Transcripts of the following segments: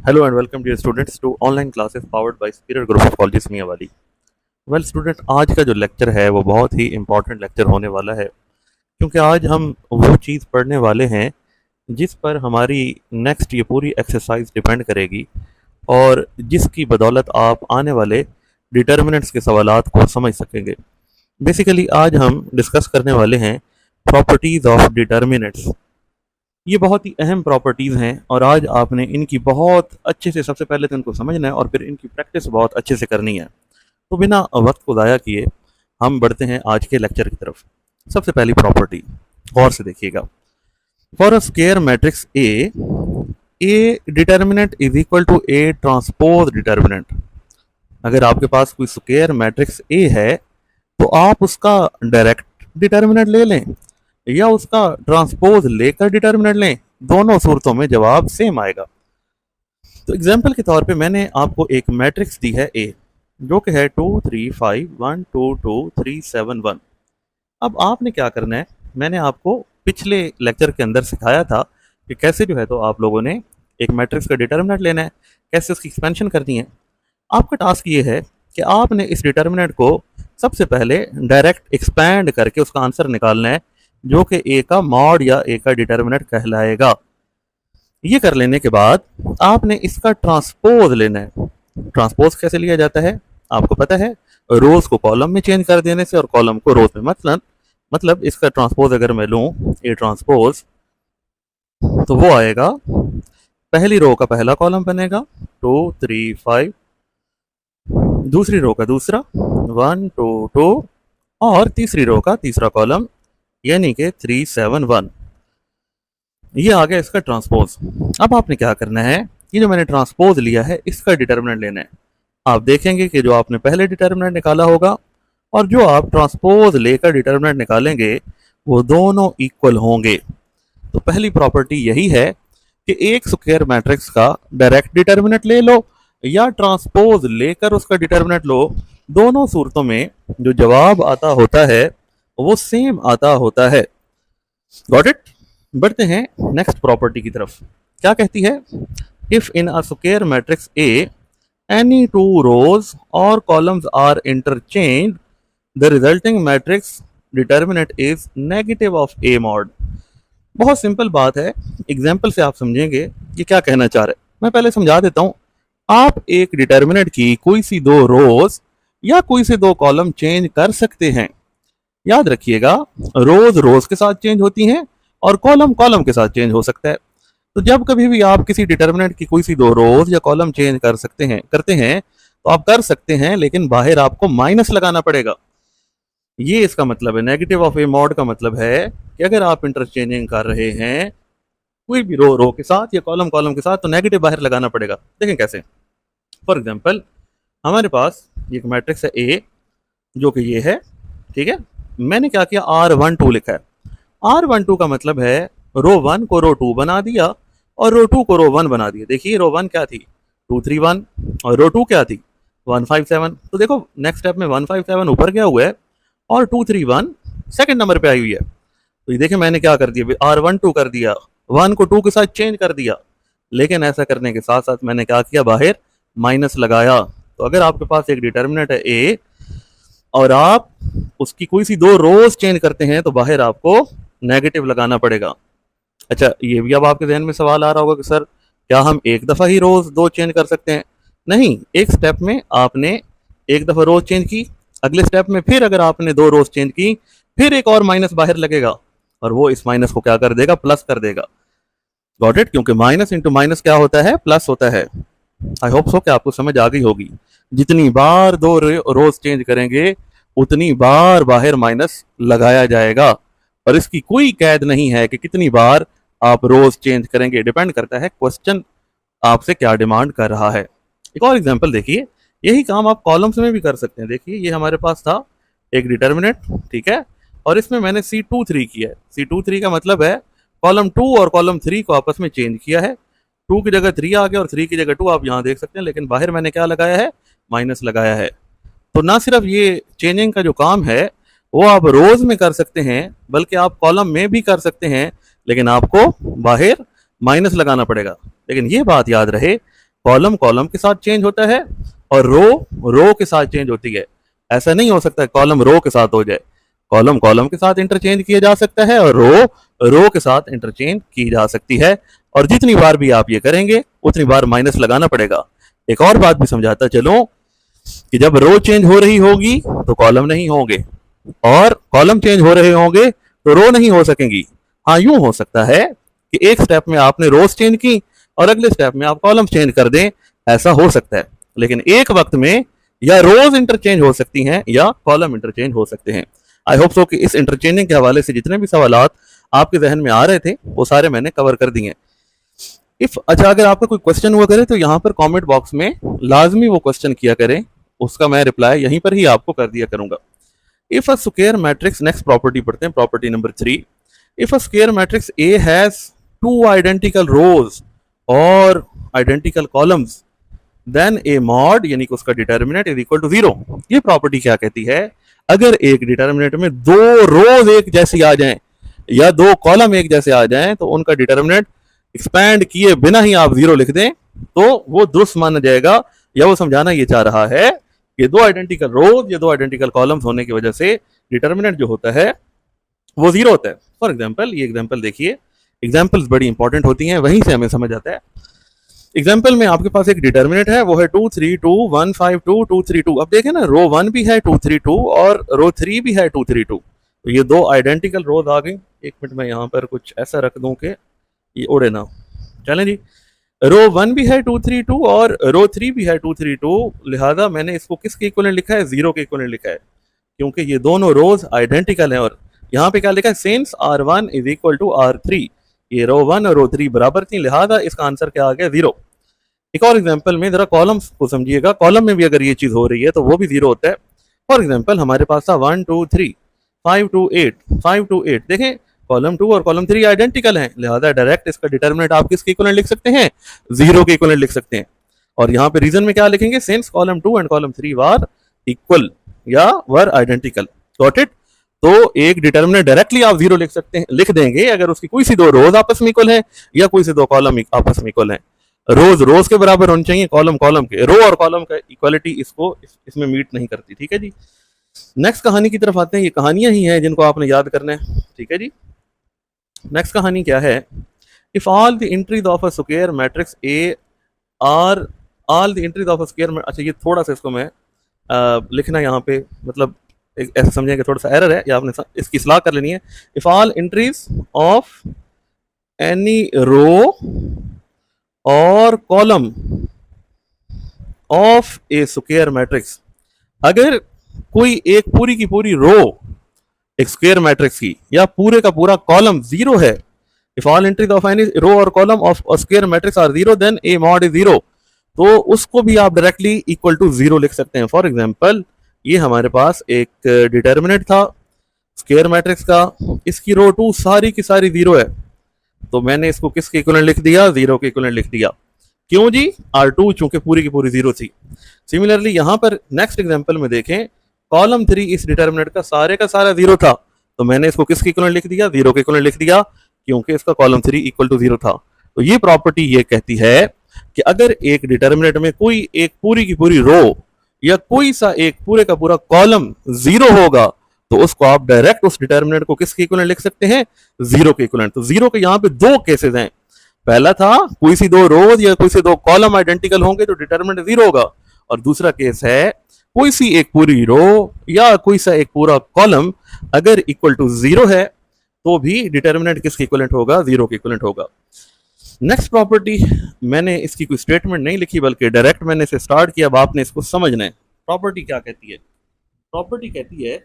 Hello and welcome dear students to online classes powered by Superior Group of Colleges Mianwali. Well student, आज का जो lecture है वो बहुत ही इम्पॉर्टेंट लेक्चर होने वाला है, क्योंकि आज हम वो चीज़ पढ़ने वाले हैं जिस पर हमारी नेक्स्ट ये पूरी एक्सरसाइज डिपेंड करेगी और जिसकी बदौलत आप आने वाले डिटर्मिनेंट्स के सवालात को समझ सकेंगे। बेसिकली आज हम डिस्कस करने वाले हैं प्रॉपर्टीज़ ऑफ डिटर्मिनेंट्स। ये बहुत ही अहम प्रॉपर्टीज़ हैं और आज आपने इनकी बहुत अच्छे से सबसे पहले तो इनको समझना है और फिर इनकी प्रैक्टिस बहुत अच्छे से करनी है। तो बिना वक्त को ज़ाया किए हम बढ़ते हैं आज के लेक्चर की तरफ। सबसे पहली प्रॉपर्टी गौर से देखिएगा। For a square matrix A determinant is equal to A transpose determinant. अगर आपके पास कोई स्क्वायर मैट्रिक्स ए है तो आप उसका डायरेक्ट डिटर्मिनेंट ले लें या उसका ट्रांसपोज लेकर डिटर्मिनेंट लें, दोनों सूरतों में जवाब सेम आएगा। तो एग्जांपल के तौर पे मैंने आपको एक मैट्रिक्स दी है ए, जो कि है 2 3 5 1 2 2 3 7 1। अब आपने क्या करना है, मैंने आपको पिछले लेक्चर के अंदर सिखाया था कि कैसे जो है तो आप लोगों ने एक मैट्रिक्स का डिटर्मिनेंट लेना है, कैसे उसकी एक्सपेंशन करनी है। आपका टास्क ये है कि आपने इस डिटर्मिनेंट को सबसे पहले डायरेक्ट एक्सपैंड करके उसका आंसर निकालना है, जो कि ए का मॉड या ए का डिटर्मिनेंट कहलाएगा। ये कर लेने के बाद आपने इसका ट्रांसपोज लेना है। ट्रांसपोज कैसे लिया जाता है आपको पता है, रोज को कॉलम में चेंज कर देने से और कॉलम को रोज में। मतलब इसका ट्रांसपोज अगर मैं लूं ए ट्रांसपोज, तो वो आएगा पहली रो का पहला कॉलम बनेगा 2 3 5, दूसरी रो का दूसरा 1 2 2 और तीसरी रो का तीसरा कॉलम यानी कि 3 7 1। ये आ गया इसका ट्रांसपोज। अब आपने क्या करना है, ये जो मैंने ट्रांसपोज लिया है इसका डिटर्मिनेंट लेना है। आप देखेंगे कि जो आपने पहले डिटर्मिनेंट निकाला होगा और जो आप ट्रांसपोज लेकर डिटर्मिनेंट निकालेंगे वो दोनों इक्वल होंगे। तो पहली प्रॉपर्टी यही है कि एक स्क्वायर मैट्रिक्स का डायरेक्ट डिटर्मिनेंट ले लो या ट्रांसपोज लेकर उसका डिटर्मिनेंट लो, दोनों सूरतों में जो जवाब आता होता है वो सेम आता होता है। Got it. बढ़ते हैं नेक्स्ट प्रॉपर्टी की तरफ। क्या कहती है, if in a square matrix A any two rows और columns are interchange the resulting matrix determinant is negative of A mod. बहुत सिंपल बात है, एग्जाम्पल से आप समझेंगे कि क्या कहना चाह रहे हैं। मैं पहले समझा देता हूं। आप एक डिटर्मिनेंट की कोई सी दो रोज या कोई से दो कॉलम चेंज कर सकते हैं। याद रखिएगा, रोज रोज के साथ चेंज होती हैं और कॉलम कॉलम के साथ चेंज हो सकता है। तो जब कभी भी आप किसी डिटर्मिनेंट की कोई सी दो रोज या कॉलम चेंज करते हैं तो आप कर सकते हैं, लेकिन बाहर आपको माइनस लगाना पड़ेगा। ये इसका मतलब है। नेगेटिव ऑफ ए मॉड का मतलब है कि अगर आप इंटरचेंजिंग कर रहे हैं कोई भी रो रो के साथ या कॉलम कॉलम के साथ, तो नेगेटिव बाहर लगाना पड़ेगा। देखें कैसे। फॉर एग्जाम्पल, हमारे पास एक मैट्रिक्स है ए, जो कि ये है, ठीक है। मैंने क्या किया, R12 लिखा है। R12 का मतलब है रो 1 को रो 2 बना दिया और रो 2 को रो 1 बना दिया। देखिए रो 1 क्या थी 2 3 1 और रो 2 क्या थी 1 5 7। तो देखो नेक्स्ट स्टेप में 1 5 7 ऊपर गया हुआ है और 2 3 1 सेकंड नंबर पे आई हुई है। तो ये देखिए मैंने क्या कर दिया, R12 कर दिया, 1 को 2 के साथ चेंज कर दिया, लेकिन ऐसा करने के साथ साथ मैंने क्या किया, बाहर माइनस लगाया। तो अगर आपके पास एक डिटर्मिनेंट है ए और आप उसकी कोई सी दो रोज चेंज करते हैं तो बाहर आपको नेगेटिव लगाना पड़ेगा। अच्छा, ये भी अब आपके जहन में सवाल आ रहा होगा कि सर क्या हम एक दफ़ा ही रोज दो चेंज कर सकते हैं? नहीं, एक स्टेप में आपने एक दफ़ा रोज चेंज की, अगले स्टेप में फिर अगर आपने दो रोज चेंज की, फिर एक और माइनस बाहर लगेगा और वो इस माइनस को क्या कर देगा, प्लस कर देगा। Got it. क्योंकि माइनस इंटू माइनस क्या होता है, प्लस होता है। आई होप सो कि आपको समझ आ गई होगी। जितनी बार दो रोज चेंज करेंगे उतनी बार बाहर माइनस लगाया जाएगा, और इसकी कोई कैद नहीं है कि कितनी बार आप रोज चेंज करेंगे। डिपेंड करता है क्वेश्चन आपसे क्या डिमांड कर रहा है। एक और एग्जांपल देखिए, यही काम आप कॉलम्स में भी कर सकते हैं। देखिए ये हमारे पास था एक डिटर्मिनेंट, ठीक है, और इसमें मैंने C23 किया है। C23 का मतलब है कॉलम 2 और कॉलम 3 को आपस में चेंज किया है। 2 की जगह 3 आ गया और 3 की जगह 2 आप यहाँ देख सकते हैं, लेकिन बाहर मैंने क्या लगाया है, माइनस लगाया है। तो ना सिर्फ ये चेंजिंग का जो काम है वो आप रोज में कर सकते हैं, बल्कि आप कॉलम में भी कर सकते हैं, लेकिन आपको बाहर माइनस लगाना पड़ेगा। लेकिन ये बात याद रहे, कॉलम कॉलम के साथ चेंज होता है और रो रो के साथ चेंज होती है। ऐसा नहीं हो सकता कॉलम रो के साथ हो जाए। कॉलम कॉलम के साथ इंटरचेंज किया जा सकता है और रो रो के साथ इंटरचेंज की जा सकती है। और जितनी बार भी आप ये करेंगे उतनी बार माइनस लगाना पड़ेगा। एक और बात भी समझाता चलूं कि जब रो चेंज हो रही होगी तो कॉलम नहीं होंगे और कॉलम चेंज हो रहे होंगे तो रो नहीं हो सकेंगी। हाँ, यूं हो सकता है कि एक स्टेप में आपने रोज चेंज की और अगले स्टेप में आप कॉलम चेंज कर दें, ऐसा हो सकता है। लेकिन एक वक्त में या रोज इंटरचेंज हो सकती हैं या कॉलम इंटरचेंज हो सकते हैं। आई होप सो कि इस इंटरचेंजिंग के हवाले से जितने भी सवालात आपके जहन में आ रहे थे वो सारे मैंने कवर कर दिए। अच्छा, अगर आपका कोई क्वेश्चन हुआ करे तो यहाँ पर कमेंट बॉक्स में लाजमी वो क्वेश्चन किया करें, उसका मैं रिप्लाई यहीं पर ही आपको कर दिया करूंगा। If a square matrix, next property पढ़ते हैं, property number 3। If a square matrix A has two identical rows और identical columns then A mod यानी कि उसका डिटर्मिनेंट इज इक्वल टू 0। ये प्रॉपर्टी क्या कहती है? अगर एक डिटर्मिनेंट में दो रोज एक जैसी आ जाएं या दो कॉलम एक जैसे आ जाएं तो उनका डिटर्मिनेंट एक्सपैंड किए बिना ही आप 0 लिख दें तो वो दुरुस्त माना जाएगा। या वो समझाना ये चाह रहा है कि दो आइडेंटिकल रोज या दो आइडेंटिकल कॉलम्स होने की वजह से डिटर्मिनेंट जो होता है वो 0 होता है। फॉर एग्जाम्पल, ये एग्जाम्पल देखिए, एग्जाम्पल्स बड़ी इंपॉर्टेंट होती हैं, वहीं से हमें समझ आता है। एग्जाम्पल में आपके पास एक डिटर्मिनेंट है, वो है 2 3 2 1 5 2 2 3 2। अब देखें ना, रो 1 भी है 2 3 2 और रो 3 भी है 2 3 2। तो ये दो आइडेंटिकल रोज आ गई। एक मिनट में यहाँ पर कुछ ऐसा रख दूं कि ये उड़े ना। चलें जी, रो 1 भी है 2 3 2 और रो 3 भी है 2 3 2, लिहाजा मैंने इसको किसके इक्वलेंट लिखा है? 0 के इक्वलेंट लिखा है, क्योंकि ये दोनों रोज आइडेंटिकल हैं। और यहाँ पे क्या लिखा है? Since R1 is equal to R3। ये रो 1 और रो 3 बराबर थी, लिहाजा इसका आंसर क्या आ गया? 0। एक और एग्जांपल में जरा कॉलम्स को समझिएगा, कॉलम में भी अगर ये चीज हो रही है तो वो भी 0 होता है। फॉर एग्जांपल, हमारे पास था 1 2 3 5 2 8 5 2 8। देखें, कॉलम 2 और कॉलम 3 आइडेंटिकल हैं, लिहाजा डायरेक्ट इसका डिटर्मिनेंट आप किसके इक्वलेंट लिख सकते हैं? 0 के इक्वलेंट लिख सकते हैं। और यहाँ पे रीजन में क्या लिखेंगे? Since column 2 and column 3 were equal या वर आइडेंटिकल। Got it? तो एक डिटर्मिनेंट डायरेक्टली आप 0 लिख सकते हैं, लिख देंगे अगर उसकी कोई सी दो रोज आपस में इक्वल है या कोई से दो कॉलम आपस में इक्वल है। रोज रोज के बराबर होने चाहिए, कॉलम कॉलम के। रो और कॉलम का इक्वालिटी इसमें मीट नहीं करती। ठीक है जी, नेक्स्ट कहानी की तरफ आते हैं। ये कहानियां ही हैं जिनको आपने याद करना है। ठीक है जी, नेक्स्ट कहानी क्या है? If all the entries of a square matrix A R all the entries of a square. अच्छा, ये थोड़ा सा इसको मैं लिखना यहाँ पे, मतलब ऐसा समझें कि थोड़ा सा एरर है, या आपने इसकी इस्लाह कर लेनी है। If all entries of any row और column of a square matrix, अगर कोई एक पूरी की पूरी रो एक स्क्वायर मैट्रिक्स की या पूरे का पूरा कॉलम 0 है, if all entries of any row और column of square matrix are 0 then A mod is 0, तो उसको भी आप डायरेक्टली इक्वल टू 0 लिख सकते हैं। फॉर एग्जांपल, ये हमारे पास एक डिटर्मिनेंट था स्क्वायर मैट्रिक्स का, इसकी रो 2 सारी की सारी 0 है, तो मैंने इसको किसके इक्वलेंट लिख दिया? 0 के इक्वलेंट लिख दिया। क्यों जी? R2 चूंकि पूरी की पूरी 0 थी। सिमिलरली यहाँ पर नेक्स्ट एग्जांपल में देखें, कॉलम 3 इस डिटर्मिनेंट का सारा 0 था, तो मैंने इसको किसके इक्वलेंट लिख दिया? 0 के इक्वलेंट लिख दिया, क्योंकि इसका कॉलम 3 इक्वल टू 0 था। तो ये प्रॉपर्टी ये कहती है कि अगर एक डिटर्मिनेंट में कोई एक पूरी की पूरी रो या कोई सा एक पूरे का पूरा कॉलम 0 होगा तो उसको आप डायरेक्ट उस डिटर्मिनेंट को किसके इक्वलेंट लिख सकते हैं? 0 के इक्वलेंट। तो 0 के यहाँ पे दो केसेस हैं। पहला था कोई सी दो रोज या कोई से दो कॉलम आइडेंटिकल होंगे तो डिटर्मिनेंट 0 होगा, और दूसरा केस है कोई सी एक पूरी रो या कोई सा एक पूरा कॉलम अगर इक्वल टू 0 है तो भी डिटर्मिनेंट किसके इक्वलेंट होगा? 0 के इक्वलेंट होगा। नेक्स्ट प्रॉपर्टी, मैंने इसकी कोई स्टेटमेंट नहीं लिखी बल्कि डायरेक्ट मैंने इसे स्टार्ट किया, अब आपने इसको समझना है। प्रॉपर्टी क्या कहती है? प्रॉपर्टी कहती है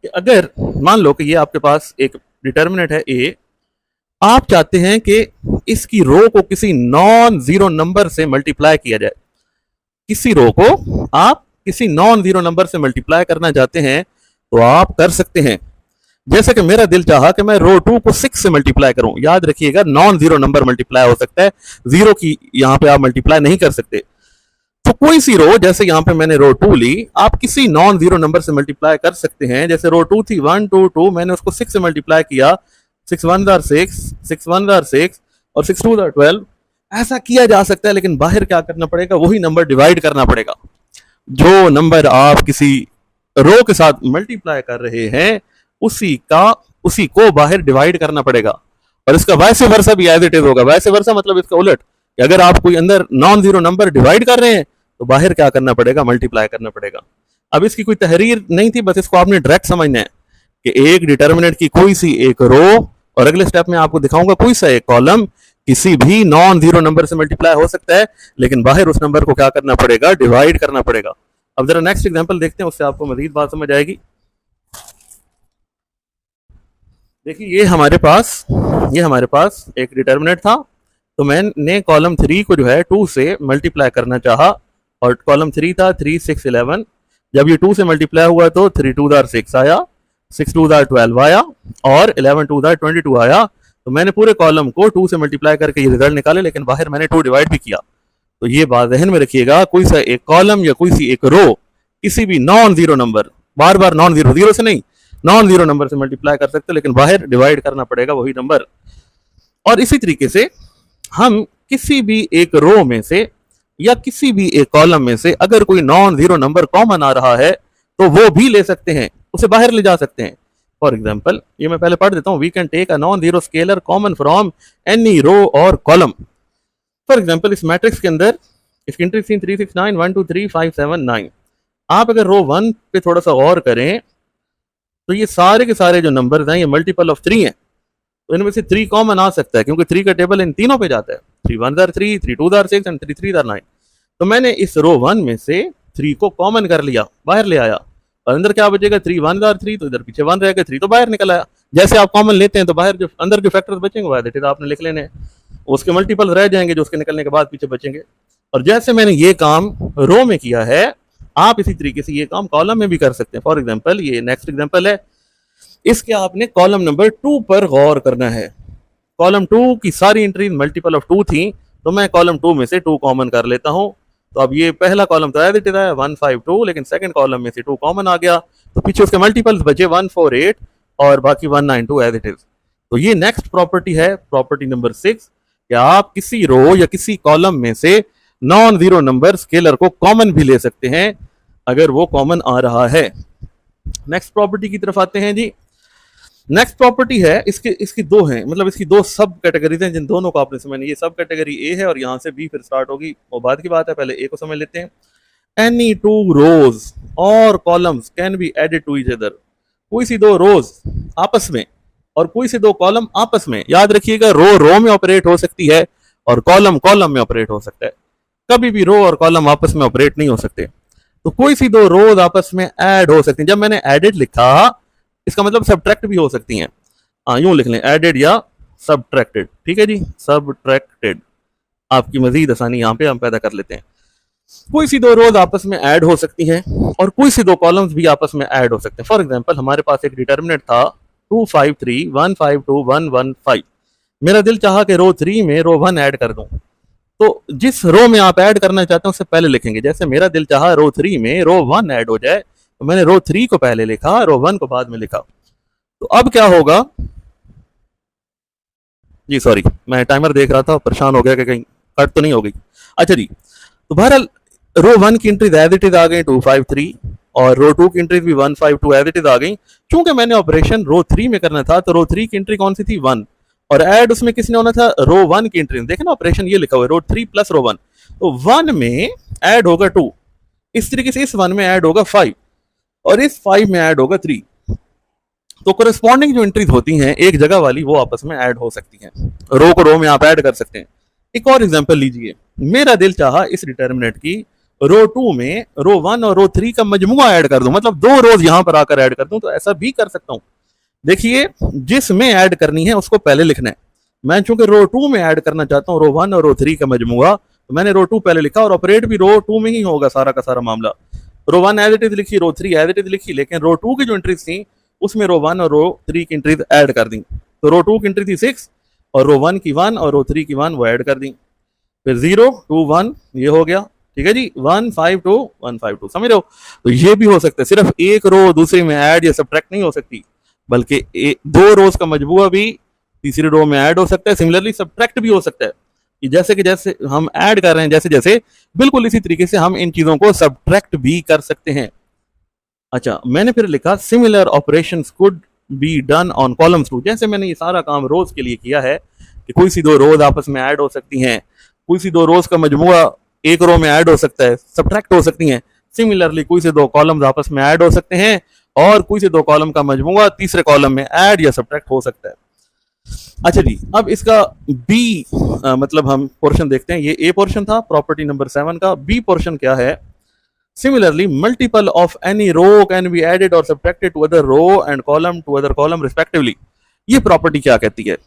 कि अगर मान लो कि ये आपके पास एक डिटर्मिनेंट है ए, आप चाहते हैं कि इसकी रो को किसी नॉन जीरो नंबर से मल्टीप्लाई किया जाए। किसी रो को आप किसी नॉन जीरो नंबर से मल्टीप्लाई करना चाहते हैं तो आप कर सकते हैं। जैसे कि मेरा दिल चाहा कि मैं रो 2 को 6 से मल्टीप्लाई करूं। याद रखिएगा, नॉन जीरो नंबर मल्टीप्लाई हो सकता है, 0 की यहां पे आप मल्टीप्लाई नहीं कर सकते। तो कोई सी रो, जैसे यहां पे मैंने रो 2 ली, आप किसी नॉन जीरो नंबर से मल्टीप्लाई कर सकते हैं। जैसे रो 2 थी 1 2 2, मैंने उसको 6 से मल्टीप्लाई किया, 6 1 6 6 1 6 और 6 2 12, ऐसा किया जा सकता है, लेकिन बाहर क्या करना पड़ेगा, वही नंबर डिवाइड करना पड़ेगा। जो नंबर आप किसी रो के साथ मल्टीप्लाई कर रहे हैं उसी को बाहर डिवाइड करना पड़ेगा। और इसका वैसे वर्षा भी एज इट इज होगा। वैसे वर्षा मतलब इसका उलट, कि अगर आप कोई अंदर नॉन जीरो नंबर डिवाइड कर रहे हैं तो बाहर क्या करना पड़ेगा, मल्टीप्लाई करना पड़ेगा। अब इसकी कोई तहरीर नहीं थी, बस इसको आपने डायरेक्ट समझना है कि एक डिटर्मिनेंट की कोई सी एक रो, और अगले स्टेप में आपको दिखाऊंगा कोई सा एक कॉलम किसी भी नॉन जीरो नंबर से मल्टीप्लाई हो सकता है, लेकिन बाहर उस नंबर को क्या करना पड़ेगा, डिवाइड करना पड़ेगा। अब जरा नेक्स्ट एग्जांपल देखते हैं, उससे आपको मजीद बात समझ आएगी। देखिए ये हमारे पास एक डिटर्मिनेंट था, तो मैंने कॉलम 3 को जो है 2 से मल्टीप्लाई करना चाहा, और कॉलम 3 था 3 6 11। जब ये 2 से मल्टीप्लाई हुआ तो 3 2 6 आया, 6 2 12 आया, और 11 2 22 आया। तो मैंने पूरे कॉलम को 2 से मल्टीप्लाई करके ये रिजल्ट निकाले, लेकिन बाहर मैंने 2 डिवाइड भी किया। तो ये बात ध्यान में रखिएगा, कोई सा एक कॉलम या कोई सी एक रो किसी भी नॉन जीरो नंबर, बार बार नॉन जीरो, जीरो से नहीं, नॉन जीरो नंबर से मल्टीप्लाई कर सकते, लेकिन बाहर डिवाइड करना पड़ेगा वही नंबर। और इसी तरीके से हम किसी भी एक रो में से या किसी भी एक कॉलम में से अगर कोई नॉन जीरो नंबर कॉमन आ रहा है तो वो भी ले सकते हैं, उसे बाहर ले जा सकते हैं। फॉर एग्जाम्पल, ये मैं पहले पढ़ देता हूं, we can take a non zero scalar common from any row और कॉलम। फॉर एग्जाम्पल, इस मैट्रिक्स के अंदर इसकी एंट्री थी 3 6 9 1 2 3 5 7 9। आप अगर रो 1 पे थोड़ा सा गौर करें तो ये सारे के सारे जो नंबर्स हैं ये मल्टीपल ऑफ 3 हैं, तो इनमें से 3 कॉमन आ सकता है, क्योंकि 3 का टेबल इन तीनों पे जाता है। 3 1 3, 3 2 6 एंड 3 3 9। तो मैंने इस रो 1 में से 3 को कॉमन कर लिया, बाहर ले आया, और अंदर क्या बचेगा, 3 1 3, तो इधर पीछे 1 रहेगा, 3 तो बाहर निकल आया। जैसे आप कॉमन लेते हैं तो बाहर जो अंदर जो फैक्टर्स बचेंगे वो एज आपने लिख लेने हैं, उसके मल्टीपल रह जाएंगे जो उसके निकलने के बाद पीछे बचेंगे। और जैसे मैंने ये काम रो में किया है, आप इसी तरीके से ये काम कॉलम में भी कर सकते हैं। फॉर एग्जाम्पल, ये नेक्स्ट एग्जाम्पल है, इसके आपने कॉलम नंबर 2 पर गौर करना है। कॉलम 2 की सारी एंट्रीज मल्टीपल ऑफ 2 थी, तो मैं कॉलम 2 में से 2 कॉमन कर लेता हूं। तो अब ये पहला कॉलम तो एज इट इज है 1 5 2, लेकिन सेकंड कॉलम में से 2 कॉमन आ गया, तो पीछे उसके मल्टीपल्स बचे 1 4 8 और बाकी 1 9 2 एज इट इज। तो ये नेक्स्ट प्रॉपर्टी है, प्रॉपर्टी नंबर 6, कि आप किसी रो या किसी कॉलम में से नॉन जीरो नंबर स्केलर को कॉमन भी ले सकते हैं अगर वो कॉमन आ रहा है। नेक्स्ट प्रॉपर्टी की तरफ आते हैं जी। नेक्स्ट प्रॉपर्टी है, इसकी दो हैं, मतलब इसकी दो सब कैटेगरीज हैं, जिन दोनों को आपने समझना। ये सब कैटेगरी ए है और यहाँ से बी फिर स्टार्ट होगी, वो बाद की बात है, पहले ए को समझ लेते हैं। एनी टू रोज और columns can be added to each other. कोई सी दो रोज आपस में और कोई से दो कॉलम आपस में, याद रखिएगा, रो रो में ऑपरेट हो सकती है और कॉलम कॉलम में ऑपरेट हो सकता है, कभी भी रो और कॉलम आपस में ऑपरेट नहीं हो सकते। तो कोई सी दो रोज आपस में ऐड हो सकती हैं। जब मैंने एडेड लिखा, इसका मतलब सब्ट्रैक्ट भी हो सकती हैं, यूं लिख लें, एडेड या सब्ट्रैक्टेड, ठीक है जी, सब्ट्रैक्टेड। आपकी मजीद आसानी यहाँ पे हम पैदा कर लेते हैं। कोई सी दो रोज आपस में ऐड हो सकती हैं और कोई सी दो कॉलम्स भी आपस में ऐड हो सकते हैं। फॉर एग्जांपल, हमारे पास एक डिटर्मिनेंट था 2 5 3 1 5 2 1 1 5। मेरा दिल चाहा कि रो 3 में रो 1 ऐड कर दूं, तो जिस रो में आप ऐड करना चाहते हैं उससे पहले लिखेंगे। जैसे मेरा दिल चाहा रो 3 में रो 1 ऐड हो जाए, तो मैंने रो 3 को पहले लिखा, रो 1 को बाद में लिखा। तो अब क्या होगा जी, सॉरी मैं टाइमर देख रहा था, परेशान हो गया कि कहीं कट तो नहीं हो गई। अच्छा जी, तो बहरहाल रो 1 की एंट्रीज एज इट इज आ गई 2 5 3, और रो 2 की एंट्रीज भी 1 5 2 एज इट इज आ गई। चूंकि मैंने ऑपरेशन रो 3 में करना था, तो रो 3 की एंट्री कौन सी थी, 1, और ऐड उसमें किसने होना था, रो 1 की एंट्री। देखें ना, ऑपरेशन ये लिखा हुआ है रो 3 प्लस रो 1, तो 1 में ऐड होगा 2, इस तरीके से इस 1 में ऐड होगा 5, और इस 5 में ऐड होगा 3। तो कोरेस्पॉन्डिंग जो एंट्रीज होती हैं एक जगह वाली, वो आपस में ऐड हो सकती हैं, रो को रो में आप ऐड कर सकते हैं। एक और एग्जांपल लीजिए, मेरा दिल चाहा इस डिटर्मिनेंट की रो 2 में रो 1 और रो 3 का मजमुआ ऐड कर दूं, मतलब दो रोज यहां पर आकर ऐड कर दूं, तो ऐसा भी कर सकता हूं। देखिए, जिसमें ऐड करनी है उसको पहले लिखना है। मैं चूंकि रो 2 में ऐड करना चाहता हूं रो 1 और रो 3 का मजमुआ, तो मैंने रो 2 पहले लिखा, और ऑपरेट भी रो 2 में ही होगा सारा का सारा मामला। रो 1 एज इट इज लिखी, रो 3 एज इट इज लिखी, लेकिन रो 2 की जो एंट्रीज थी उसमें रो 1 और रो 3 की एंट्रीज ऐड कर दी। तो रो 2 की एंट्री थी 6, और रो 1 की 1 और रो 3 की 1 वो ऐड कर दी। फिर 0 2 1 ये हो गया, ठीक है जी, 1 5 2 1 5 2, समझ रहे हो। तो ये भी हो सकता है, सिर्फ एक रो दूसरी में ऐड या सब्ट्रैक्ट नहीं हो सकती, बल्कि दो रोज का मजबूआ भी तीसरी रो में ऐड हो सकता है, सिमिलरली सब्ट्रैक्ट भी हो सकता है। जैसे कि जैसे हम ऐड कर रहे हैं, जैसे जैसे बिल्कुल इसी तरीके से हम इन चीजों को सब्ट्रैक्ट भी कर सकते हैं। अच्छा, मैंने फिर लिखा similar operations could be done on columns too. जैसे मैंने ये सारा काम रोज के लिए किया है कि कोई सी दो रोज आपस में ऐड हो सकती हैं, कोई सी दो रोज का मजमुआ एक रो में ऐड हो सकता है, सब्ट्रैक्ट हो सकती हैं। सिमिलरली कोई से दो कॉलम्स आपस में ऐड हो सकते हैं और कोई से दो कॉलम का मजमुआ तीसरे कॉलम में ऐड या सब्ट्रैक्ट हो सकता है। अच्छा जी, अब इसका बी मतलब हम पोर्शन देखते हैं। ये ए पोर्शन था प्रॉपर्टी नंबर 7 का। बी पोर्शन क्या है? Similarly, multiple of any row can be added or subtracted to other row and column to other column respectively। ये प्रॉपर्टी क्या कहती है?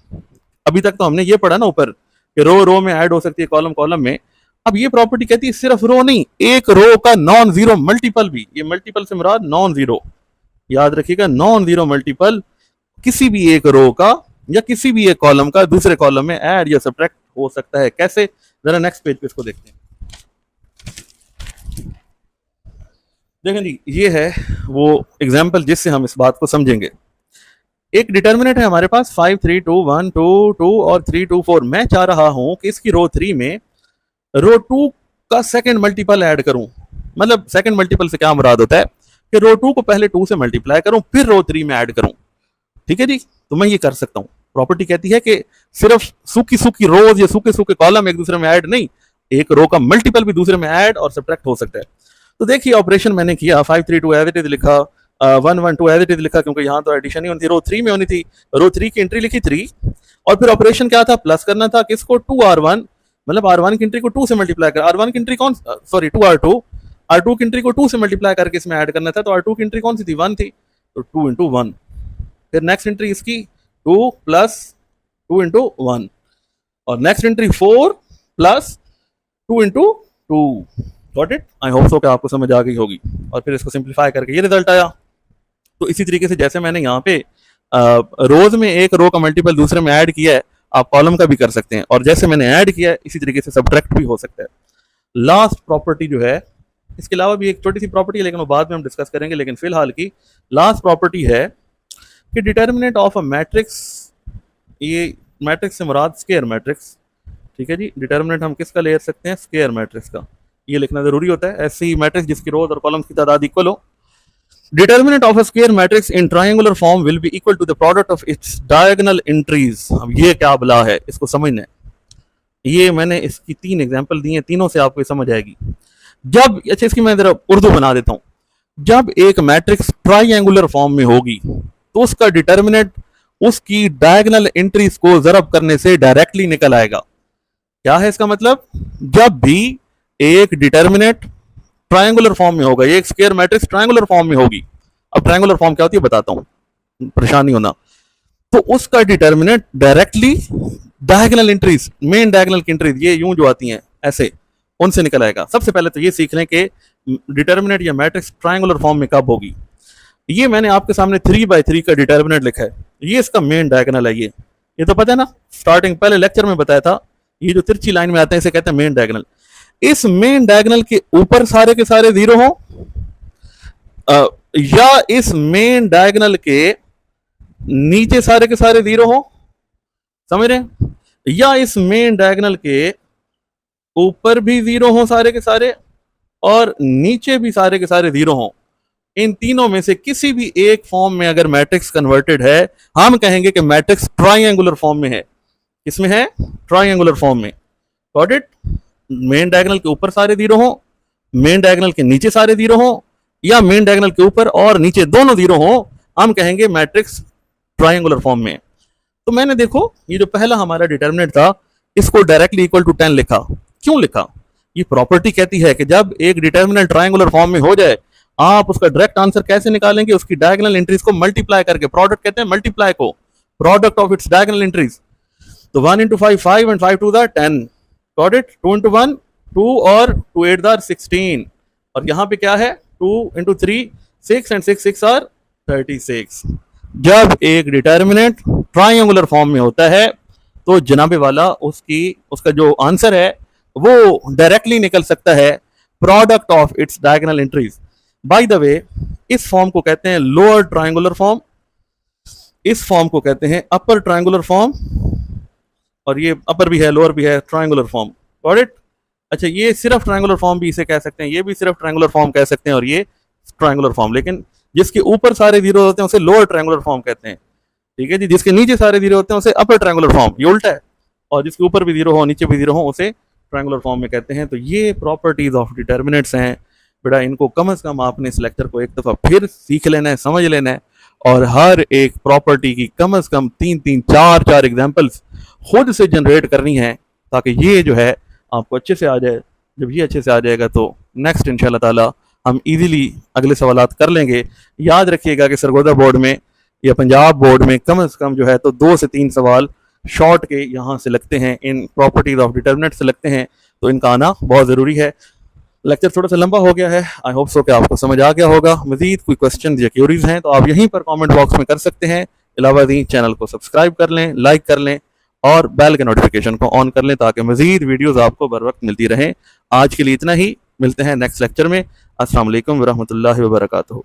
अभी तक तो हमने ये पढ़ा ना ऊपर कि रो रो में ऐड हो सकती है, कॉलम कॉलम में। अब ये प्रॉपर्टी कहती है सिर्फ रो नहीं, एक रो का नॉन जीरो मल्टीपल भी। ये मल्टीपल से मुराद नॉन जीरो, याद रखिएगा, नॉन जीरो मल्टीपल किसी भी एक रो का या किसी भी एक कॉलम का दूसरे कॉलम में ऐड या सब्ट्रैक्ट हो सकता है। कैसे? जरा नेक्स्ट पेज पे इसको देखते हैं। देखें जी, ये है वो एग्जाम्पल जिससे हम इस बात को समझेंगे। एक डिटर्मिनेंट है हमारे पास 5 3 2 1 2 2 और 3 2 4। मैं चाह रहा हूं कि इसकी रो 3 में रो 2 का सेकंड मल्टीपल ऐड करूं। मतलब सेकंड मल्टीपल से क्या मुराद होता है कि रो 2 को पहले 2 से मल्टीप्लाई करूं फिर रो 3 में ऐड करूं। ठीक है जी, तो मैं ये कर सकता हूं। प्रॉपर्टी कहती है कि सिर्फ सूखी सूखी रोज या सूखे सूखे कॉलम एक दूसरे में ऐड नहीं, एक रो का मल्टीपल भी दूसरे में ऐड और सब्ट्रैक्ट हो सकता है। तो देखिए ऑपरेशन मैंने किया, 5 3 2 एज इट इज लिखा, 1 1 2 एज इट इज लिखा, क्योंकि यहाँ तो एडिशन ही होनी थी, रो 3 में होनी थी। रो 3 की एंट्री लिखी 3 और फिर ऑपरेशन क्या था? प्लस करना था किसको? 2r1, मतलब r1 की एंट्री को 2 से मल्टीप्लाई कर, r1 की एंट्री कौन, सॉरी 2r2, r2 की एंट्री को 2 से मल्टीप्लाई करके इसमें ऐड करना था। तो r2 की एंट्री कौन सी थी? 1 थी, तो 2 इंटू 1। फिर नेक्स्ट एंट्री इसकी 2 प्लस 2 इंटू 1 और next entry 4 plus 2 into 2। Got it? I hope so कि आपको समझ आ गई होगी। और फिर इसको सिंप्लीफाई करके ये रिजल्ट आया। तो इसी तरीके से जैसे मैंने यहाँ पे रोज में एक रो का मल्टीपल दूसरे में ऐड किया है, आप कॉलम का भी कर सकते हैं। और जैसे मैंने ऐड किया है इसी तरीके से सब्ट्रैक्ट भी हो सकता है। लास्ट प्रॉपर्टी जो है, इसके अलावा भी एक छोटी सी प्रॉपर्टी है लेकिन वो बाद में हम डिस्कस करेंगे। लेकिन फिलहाल की लास्ट प्रॉपर्टी है कि डिटर्मिनेंट ऑफ अ मैट्रिक्स, ये मैट्रिक्स से मुराद स्क्वायर मैट्रिक्स। ठीक है जी, डिटर्मिनेंट हम किसका ले सकते हैं? स्क्वायर मैट्रिक्स का। ये लिखना जरूरी होता है, ऐसी मैट्रिक्स जिसकी रोज और कॉलम्स की तादाद इक्वल हो। Determinant of a square matrix in triangular form will be equal to the product of its diagonal entries. अब ये क्या बला है, इसको समझना है। ये मैंने इसकी 3 एग्जांपल दी हैं, तीनों से आपको समझ आएगी। जब, अच्छा इसकी मैं जरा उर्दू बना देता हूं। जब एक मैट्रिक्स ट्रायंगुलर फॉर्म में होगी तो उसका डिटर्मिनेंट उसकी डायगोनल एंट्रीज को ज़रब करने से डायरेक्टली निकल आएगा। क्या है इसका मतलब? जब भी एक डिटर्मिनेंट ट्रायंगुलर फॉर्म में होगा, ये एक स्क्वायर मैट्रिक्स ट्रायंगुलर फॉर्म में होगी। अब ट्रायंगुलर फॉर्म क्या होती है बताता हूं, परेशानी होना। तो उसका determinant directly diagonal entries, main diagonal की एंट्रीज ये यूं जो आती हैं ऐसे, उनसे निकल आएगा। सबसे पहले तो ये सीख लें कि डिटर्मिनेंट या मैट्रिक्स ट्रायंगुलर फॉर्म में कब होगी। ये मैंने आपके सामने 3/3 का डिटर्मिनेंट लिखा है, ये इसका मेन डायगोनल है। ये तो पता है ना, स्टार्टिंग पहले लेक्चर में बताया था। ये जो तिरछी लाइन में आते हैं इसे कहते हैं मेन डायगोनल। इस मेन डायगोनल के ऊपर सारे के सारे जीरो हो या इस मेन डायगोनल के नीचे सारे के सारे जीरो हो, समझ रहे हैं? या इस मेन डायगोनल के ऊपर भी जीरो हो सारे के सारे और नीचे भी सारे के सारे जीरो हो। इन तीनों में से किसी भी एक फॉर्म में अगर मैट्रिक्स कन्वर्टेड है, हम कहेंगे कि मैट्रिक्स ट्रायंगुलर फॉर्म में है। किसमें है? ट्रायंगुलर फॉर्म में। Got it? मेन डायगोनल के ऊपर सारे जीरो हो, मेन डायगोनल के नीचे सारे जीरो हो, या मेन डायगोनल के ऊपर और नीचे दोनों जीरो हो, हम कहेंगे मैट्रिक्स ट्रायंगुलर फॉर्म में। तो मैंने देखो ये जो पहला हमारा डिटर्मिनेंट था इसको डायरेक्टली इक्वल टू 10 लिखा। क्यों लिखा? ये प्रॉपर्टी कहती है कि जब एक डिटर्मिनेंट ट्रायंगुलर फॉर्म में हो जाए, आप उसका डायरेक्ट आंसर कैसे निकालेंगे? उसकी डायगोनल एंट्रीज को मल्टीप्लाई करके। प्रोडक्ट कहते हैं मल्टीप्लाई को, product of its diagonal entries. तो 1 into 5 5 and 5 2 10। Got it? 2 into 1 2 और 2 8 16। और यहां पे क्या है? 2 into 3 6 and 6 6 are 36। जब एक डिटर्मिनेंट ट्रायंगुलर फॉर्म में होता है तो जनाबे वाला उसका जो आंसर है वो डायरेक्टली निकल सकता है, product of its diagonal entries. By the way, इस फॉर्म को कहते हैं लोअर ट्रायंगुलर फॉर्म, इस फॉर्म को कहते हैं अपर ट्रायंगुलर फॉर्म, और ये अपर भी है लोअर भी है, ट्रायंगुलर फॉर्म। Got it? अच्छा, ये सिर्फ ट्रायंगुलर फॉर्म भी इसे कह सकते हैं, ये भी सिर्फ ट्रायंगुलर फॉर्म कह सकते हैं, और ये ट्रायंगुलर फॉर्म। लेकिन जिसके ऊपर सारे जीरो होते हैं उसे लोअर ट्रायंगुलर फॉर्म कहते हैं। ठीक है जी, जिसके नीचे सारे जीरो होते हैं उसे अपर ट्रायंगुलर फॉर्म, ये उल्टा है। और जिसके ऊपर भी जीरो हो नीचे भी जीरो हो उसे ट्रायंगुलर फॉर्म में कहते हैं। तो ये प्रॉपर्टीज ऑफ डिटर्मिनेंट्स हैं बेटा, इनको कम से कम आपने इस लेक्चर को एक दफ़ा फिर सीख लेना है, समझ लेना है, और हर एक प्रॉपर्टी की कम से कम 3-3, 4-4 एग्जाम्पल्स खुद से जनरेट करनी है, ताकि ये जो है आपको अच्छे से आ जाए। जब ये अच्छे से आ जाएगा तो नेक्स्ट इंशाल्लाह ताला हम इजीली अगले सवालात कर लेंगे। याद रखिएगा कि सरगोदा बोर्ड में या पंजाब बोर्ड में कम से कम जो है तो 2 से 3 सवाल शॉर्ट के यहाँ से लगते हैं, इन प्रॉपर्टीज ऑफ डिटर्मिनेंट से लगते हैं, तो इनका आना बहुत ज़रूरी है। लेक्चर थोड़ा सा लंबा हो गया है, आई होप सो कि आपको समझ आ गया होगा। मजीद कोई क्वेश्चन या क्यूरीज हैं तो आप यहीं पर कमेंट बॉक्स में कर सकते हैं। अलावा दी चैनल को सब्सक्राइब कर लें, लाइक कर लें और बेल के नोटिफिकेशन को ऑन कर लें, ताकि मजीद वीडियोस आपको बर वक्त मिलती रहें। आज के लिए इतना ही, मिलते हैं नेक्स्ट लेक्चर में। अस्सलाम वालेकुम व रहमतुल्लाहि व बरकातुहू।